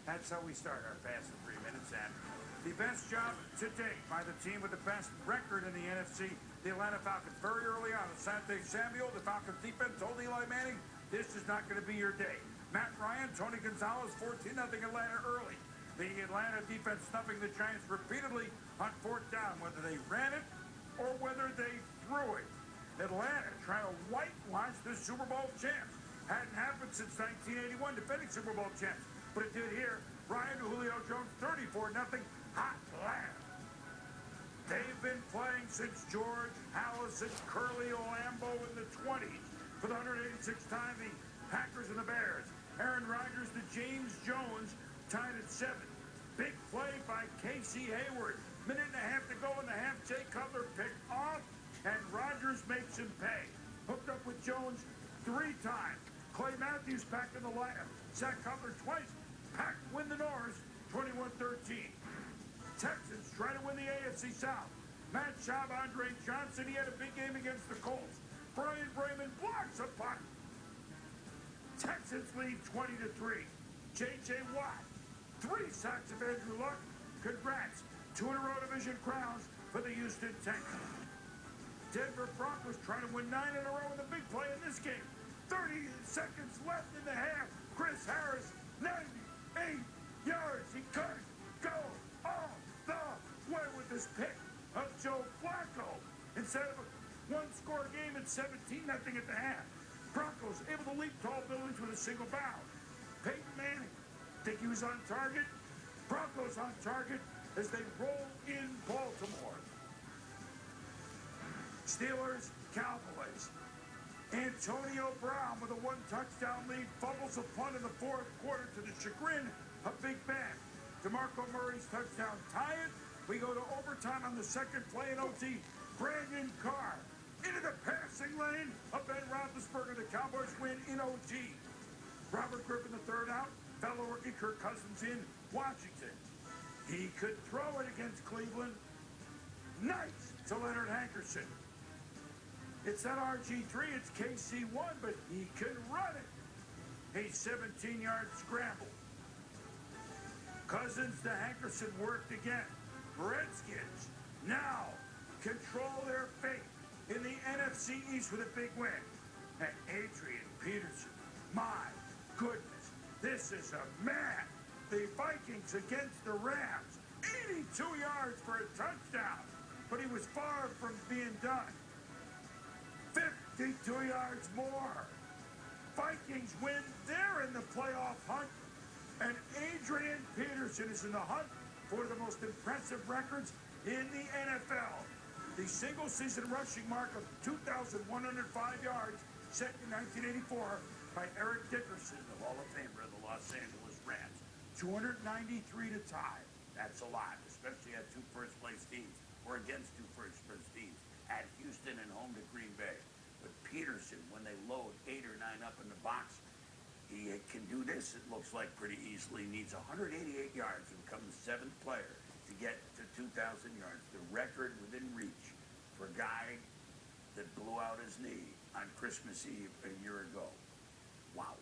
That's how we start our fast in 3 minutes. And the best job to date by the team with the best record in the NFC, the Atlanta Falcons. Very early on, Asante Samuel, the Falcons defense told Eli Manning, this is not going to be your day. Matt Ryan, Tony Gonzalez, 14-0 Atlanta early. The Atlanta defense snuffing the Giants repeatedly on fourth down, whether they ran it or whether they threw it. Atlanta trying to whitewash the Super Bowl champs. Hadn't happened since 1981, defending Super Bowl champs. But it did here. Ryan to Julio Jones, 34-0. Hot land. They've been playing since George Halas and Curly Lambeau in the 20s. For the 186th time, the Packers and the Bears. Aaron Rodgers to James Jones, tied at 7. Big play by Casey Hayward. Minute and a half to go in the half. Jay Cutler picked off, and Rodgers makes him pay. Hooked up with Jones 3 times. Clay Matthews back in the lineup. Zach Cutler twice. Pack win the North, 21-13. Texans trying to win the AFC South. Matt Schaub, Andre Johnson, he had a big game against the Colts. Brian Brayman blocks a punt. Texans lead 20-3. J.J. Watt, 3 sacks of Andrew Luck. Congrats. 2 in a row division crowns for the Houston Texans. Denver Broncos trying to win 9 in a row with a big play in this game. 30 seconds left in the half. Chris Harris, 98 yards. He couldn't go all the way with this pick of Joe Flacco. Instead of a one-score game at 17-0 at the half. Broncos able to leap tall buildings with a single bound. Peyton Manning, think he was on target? Broncos on target as they roll in Baltimore. Steelers, Cowboys. Antonio Brown with a 1-touchdown lead, fumbles a punt in the fourth quarter to the chagrin of Big Ben. DeMarco Murray's touchdown tie it. We go to overtime on the second play in OT. Brandon Carr into the passing lane of Ben Roethlisberger. The Cowboys win in OT. Robert Griffin III out. Fellow rookie Kirk Cousins in Washington. He could throw it against Cleveland. Nice to Leonard Hankerson. It's not RG3, it's KC1, but he can run it. A 17-yard scramble. Cousins to Hankerson worked again. Redskins now control their fate in the NFC East with a big win. And Adrian Peterson, my goodness, this is a man. The Vikings against the Rams. 82 yards for a touchdown, but he was far from being done. 52 yards more. Vikings win. They're in the playoff hunt. And Adrian Peterson is in the hunt for the most impressive records in the NFL. The single-season rushing mark of 2,105 yards set in 1984 by Eric Dickerson, the Hall of Famer of the Los Angeles Rams. 293 to tie. That's a lot, especially at 2 first-place teams or against 2 first-place teams at Houston and home to Green Bay. But Peterson, when they load 8 or 9 up in the box, he can do this, it looks like, pretty easily. Needs 188 yards and becomes the 7th player to get to 2,000 yards. The record within reach for a guy that blew out his knee on Christmas Eve a year ago. Wow.